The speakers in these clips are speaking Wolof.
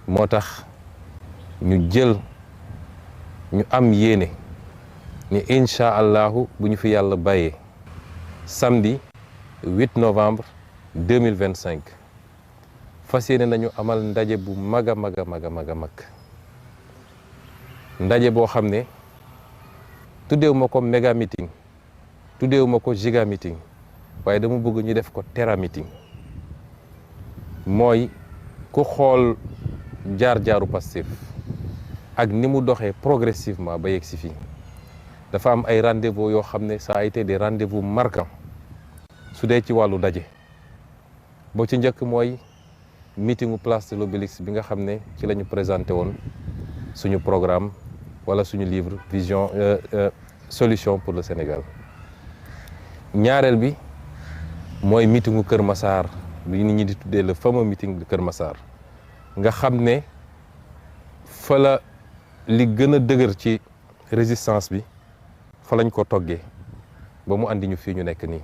moo tax ñu jël ñu am yéene ni incha allahu bu ñu fi yàlla bàyyee samedi 8 novembre 2025 fas yéene nañu amal ndaje bu mag a mag a mag a mag a mag ndaje boo xam ne tuddeewu ma ko méga meeting tuddeewu ma ko giga meeting waaye dama bëgg ñu def ko tera meeting mooy ku xool jaar-jaaru Pastef ak ni mu doxee progressivement ba yegg si fii dafa am ay rendez-vous yoo xam ne ça a été des rendez-vous marquants su dee ci wàllu daje boo ci njëkk mooy meetingu place de l'Obélisque bi nga xam ne ci la ñu présenté woon suñu programme wala suñu livre vision solution pour le Sénégal. ñaareel bi mooy meetingu Kër Massar bi nit ñi di tuddee le fameux meeting de Kër Massar nga xam ne fa la li gën a dëgër ci résistance bi fa lañ ko toggee ba mu andi ñu fii ñu nekk nii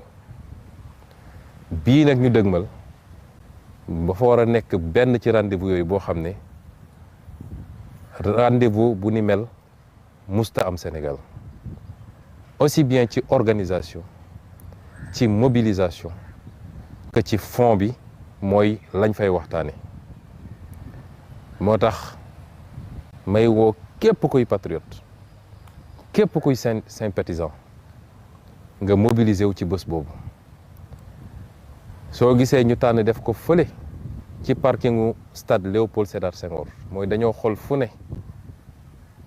bii nag ñu dëgmal ba fa war a nekk benn ci rendez-vous yooyu boo xam ne rendez-vous bu ni mel musta am Sénégal aussi bien ci organisation ci mobilisation que ci fond bi mooy lañ fay waxtaane moo tax may woo képp kuy patriote képp kuy sympathisant nga mobiliser wu ci bés boobu soo gisee ñu tànn def ko fële ci parkingu stade Léopold Sédar Senghor mooy dañoo xool fu ne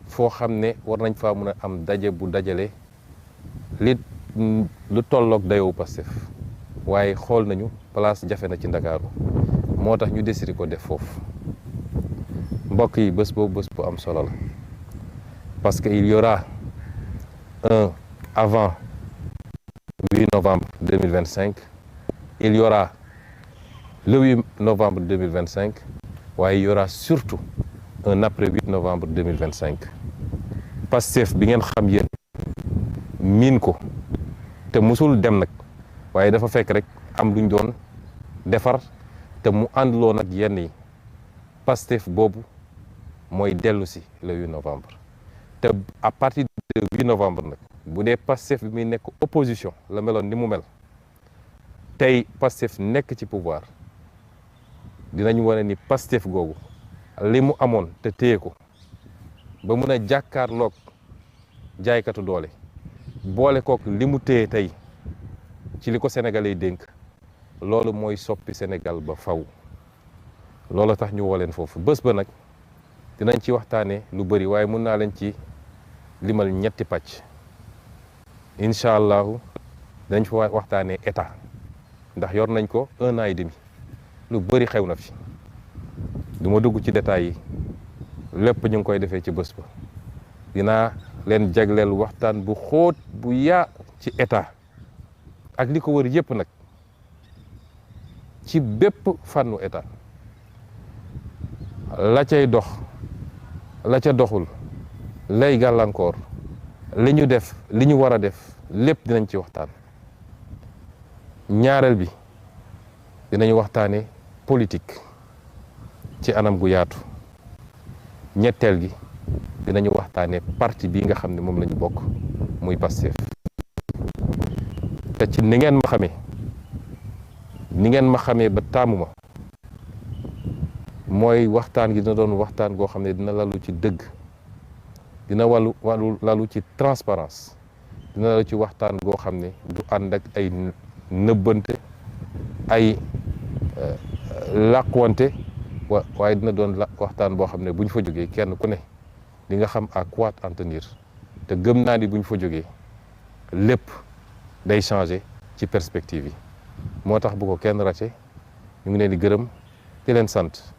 foo xam ne war nañ faa mun a am daje bu dajale lu tolloog dayoo Pastef waaye xool nañu place jafe na ci Ndakaaru moo tax ñu décidé ko def foofu mbokk yi bés boobu bés bu am solo la parce que il y aura un avant 8 novembre 2025 il y aura le 8 novembre 2025 waaye il y aura surtout un après 8 novembre 2025 Pastef bi ngeen xam yéen miin ko te musul dem nag waaye dafa fekk rek am luñ doon defar te mu àndloo nag yenn yi Pastef boobu mooy dellu si le 8 novembre te à partir de 8 novembre nag bu dee Pastef bi muy nekk opposition la meloon ni mu mel tey Pastef nekk ci pouvoir dinañ wane ni Pastef googu li mu amoon te téye ko ba mun a jàkkaarloog jaaykatu doole boole kook li mu téye tey ci li ko Sénégalais yi dénk loolu mooy soppi Sénégal ba faw loolu tax ñu woo leen foofu bés ba nag dinañ ci waxtaane lu bëri waaye mun naa leen ci limal ñetti pàcc incha allahu dinañ fa waxtaanee état ndax yor nañ ko 1 an et demi lu bëri xew na fi du ma dugg ci détails yi lépp ñu ngi koy defee ci bés ba dinaa leen jagleel waxtaan bu xóot bu yaa ci état ak li ko wër yépp nag ci bépp fànnu état la cay dox la ca doxul lay gàllankoor li ñu def li ñu war a def lépp dinañ ci waxtaan ñaareel bi dinañu waxtaane politique ci anam gu yaatu ñetteel gi dinañu waxtaane parti bi nga xam ne moom la ñu bokk muy Pastef te ci ni ngeen ma xamee ba taamu ma mooy waxtaan gi dina doon waxtaan goo xam ne dina lalu ci dëgg dina lalu ci transparence dina lalu ci waxtaan goo xam ne du ànd ak ay nëbbante ay làqwante waaye dina doon waxtaan boo xam ne bu ñu fa jógee kenn ku ne di nga xam à quoi en tenir te gëm naa ni bu ñu fa jógee lépp day changer ci perspective yi moo tax bu ko kenn raté ñu ngi leen di gërëm di leen sant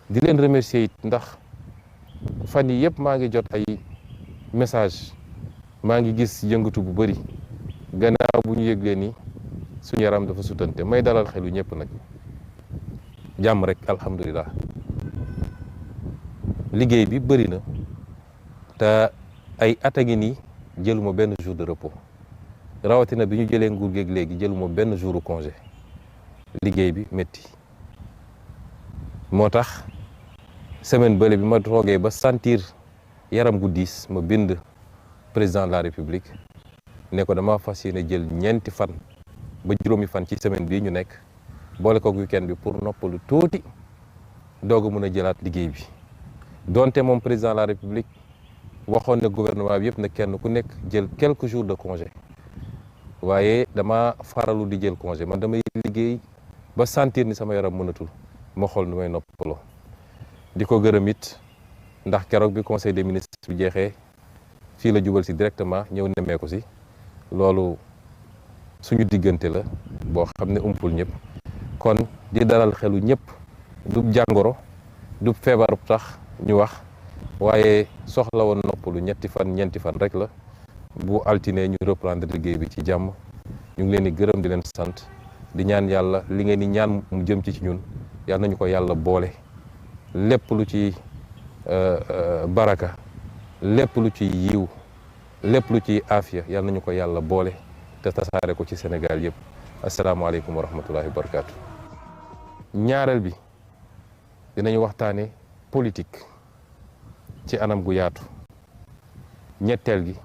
di leen remercier it ndax fan yi yëpp maa ngi jot ay message maa ngi gis yëngatu bu bëri gannaaw bu ñu yëglee ni suñu yaram dafa sutante may dalal xelu ñëpp nag jàmm rek alhamdulilah liggéey bi bëri na te ay at a ngi nii jëluma benn jour de repos rawatina bi ñu jëlee nguur géeg léegi jëluma benn jour congé liggéey bi métti moo tax semaine bële bi ma toogee ba sentir yaram gu diis ma bind président de la république ne ko dama fas yéene jël ñeenti fan ba juróomi fan ci semaine bii ñu nekk boole ko weekend bi pour noppalu tuuti doog a mën a jëlaat liggéey bi donte moom président de la république waxoon ne gouvernement bi yëpp na kenn ku nekk jël quelques jours de congé waaye dama faralu di jël congé man damay liggéey ba sentir ni sama yaram mënatul ma xool nu may noppaloo di ko gërëm it ndax keroog bi conseil des ministres bi jeexee fii la jubal si directement ñëw nemmee ko si loolu suñu diggante la boo xam ne umpul ñëpp kon di dalal xelu ñëpp du jàngoro du feebar tax ñu wax waaye soxla woon noppalu ñeenti fan rek la bu altine ñu reprendre liggéey bi ci jàmm ñu ngi leen di gërëm di leen sant di ñaan yàlla li ngeen di ñaan mu jëm ci ñun yàlla nañu ko yàlla boole lépp lu ci baraka lépp lu ci yiw lépp lu ci aafiya yàlla nañu ko yàlla boole te tasaare ko ci Sénégal yëpp asalaamaaleykum wa rahmatullahi wa barakaatu. ñaareel bi dinañu waxtaane politique ci anam gu yaatu ñetteel gi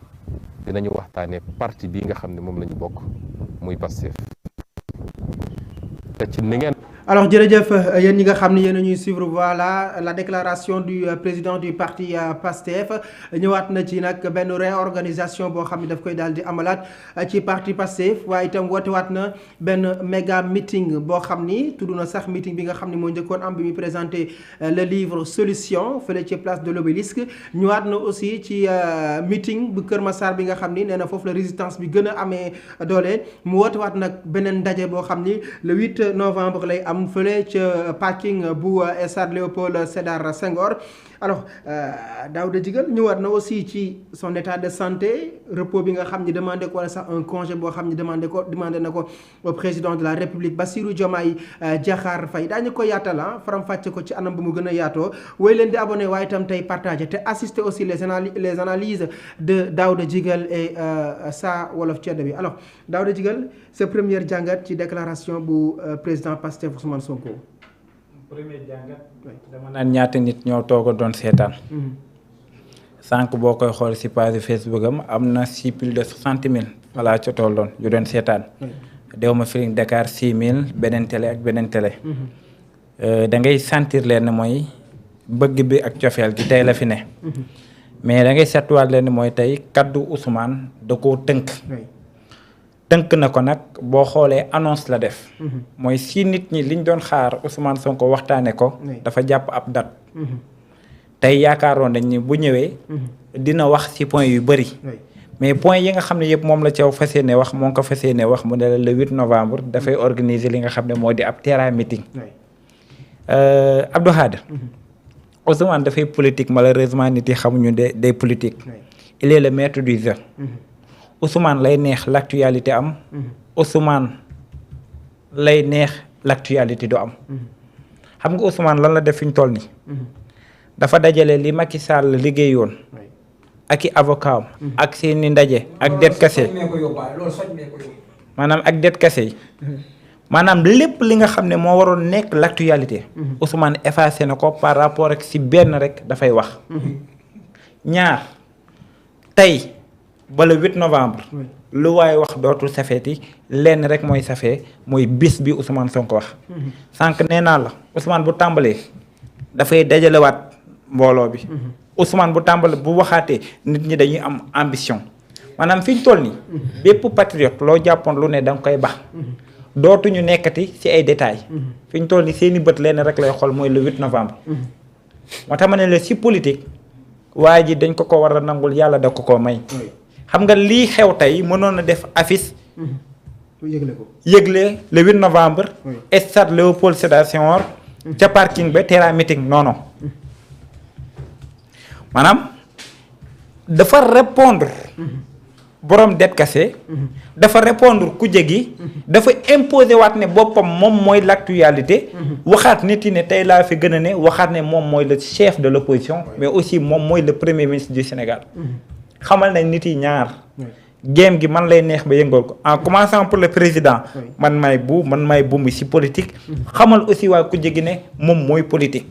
dinañu waxtaane parti bi nga xam ne moom la ñu bokk muy Pastef te ci ni ngeen. alors jërëjëf yéen ñi nga xam ne yéen a ñuy suivre voilà la déclaration du président du parti PASTEF ñëwaat na ci nag benn réorganisation boo xam ne daf koy daal di amalaat ci parti PASTEF waaye itam wootewaat na benn méga meeting boo xam ni tudd na sax meeting bi nga xam ne moo njëkkoon am bi muy présenté le livre solution fële ci place de l'Obélisque ñëwaat na aussi ci meeting bu Kër Massar bi nga xam ni nee na foofu la résistance bi gën a amee doole mu wootewaat nag beneen ndaje boo xam ni le 8 novembre lay am fële ca parking bu stade Léopold Sédar Senghor. alors Daouda Djigal ñëwaat na aussi ci son état de santé repos bi nga xam ni demandé ko wala sax un congé boo xam ni demandé na ko au président de la République Bassirou Diomaye Diakhar Faye daañu ko yaatal faram-fàcce ko ci anam bu mu gën a yaatoo woy leen di abonné waaye itam tey partagé te assister aussi les analyses de Daouda Djigal et Saa Wolof Ceddo bi. alors Daouda Djigal sa première jàngat ci déclaration bu président Pastef Ousmane Sonko. premier jàngat dama naan ñaata nit ñoo toog a doon seetaan. sànq boo koy xool si page Facebook am na si plus de 60 000 voilà ca tolloon yu doon seetaan. dew ma Feeling Dakar 6 000 beneen télé ak beneen télé. da ngay sentir leen mooy bëgg bi ak cofeel gi tey la fi ne. mais da ngay seetluwaat leen mooy tey kaddu Ousmane da koo tënk. tënk na ko nag boo xoolee annonce la def. mooy si nit ñi liñ doon xaar Ousmane Sonko waxtaane ko. dafa jàpp ab date. tey yaakaaroon nañ ni bu ñëwee. dina wax si point yu bëri. mais point yi nga xam ne yëpp moom la ca fas yéene wax moo ngi ko fas yéene wax mu ne la le 8 novembre dafay organiser li nga xam ne moo di ab terrain meeting. Abdou Khadre. Ousmane dafay politique malheureusement nit yi xamuñu day politique. il est le maître du jeu. Ousmane lay neex l'actualité am. Ousmane lay neex l'actualité du am. xam nga Ousmane lan la def fi ñu toll nii. dafa dajale li Macky Sall liggéeyoon. ak i avocat am. ak seeni ndaje ak det kase. maanaam ak det kase yi. maanaam lépp li nga xam ne moo waroon nekk l'actualité. Ousmane effacé na ko par rapport ak si benn rek dafay wax. ñaar tey. ba le 8 novembre. lu waaye wax dootul safeeti lenn rek mooy safee mooy bis bi Ousmane Sonko wax. sànq nee naa la Ousmane bu tàmbalee dafay dajalewaat mbooloo bi. Ousmane bu tàmbale bu waxaatee nit ñi dañuy am ambition maanaam fi ñu toll nii. bépp patriote loo jàppoon lu ne da nga koy bax. dootuñu nekkati ci ay détails. fi ñu toll nii seeni bët lenn rek lay xool mooy le 8 novembre. moo tax ma ne la ci politique waa ji dañ ko war a nangul yàlla da ko may. xam nga lii xew tey mënoon a def affiche. yëgle le 8 novembre. stade Léopold Sédar Senghor. ca parking ba terrain meeting non. maanaam dafa répondre borom det kase. dafa répondre kuje gi. dafa imposer waat ne boppam moom mooy l'actualité. waxaat nit yi ne tey laa fi gën a ne waxaat ne moom mooy le chef de l'opposition. mais aussi moom mooy le premier ministre du Sénégal. xamal nañ nit yi ñaar. game gi man lay neex ba yëngal ko en commençant pour le président. man may buum ci politique. xamal aussi waa ku jegi ne moom mooy politique.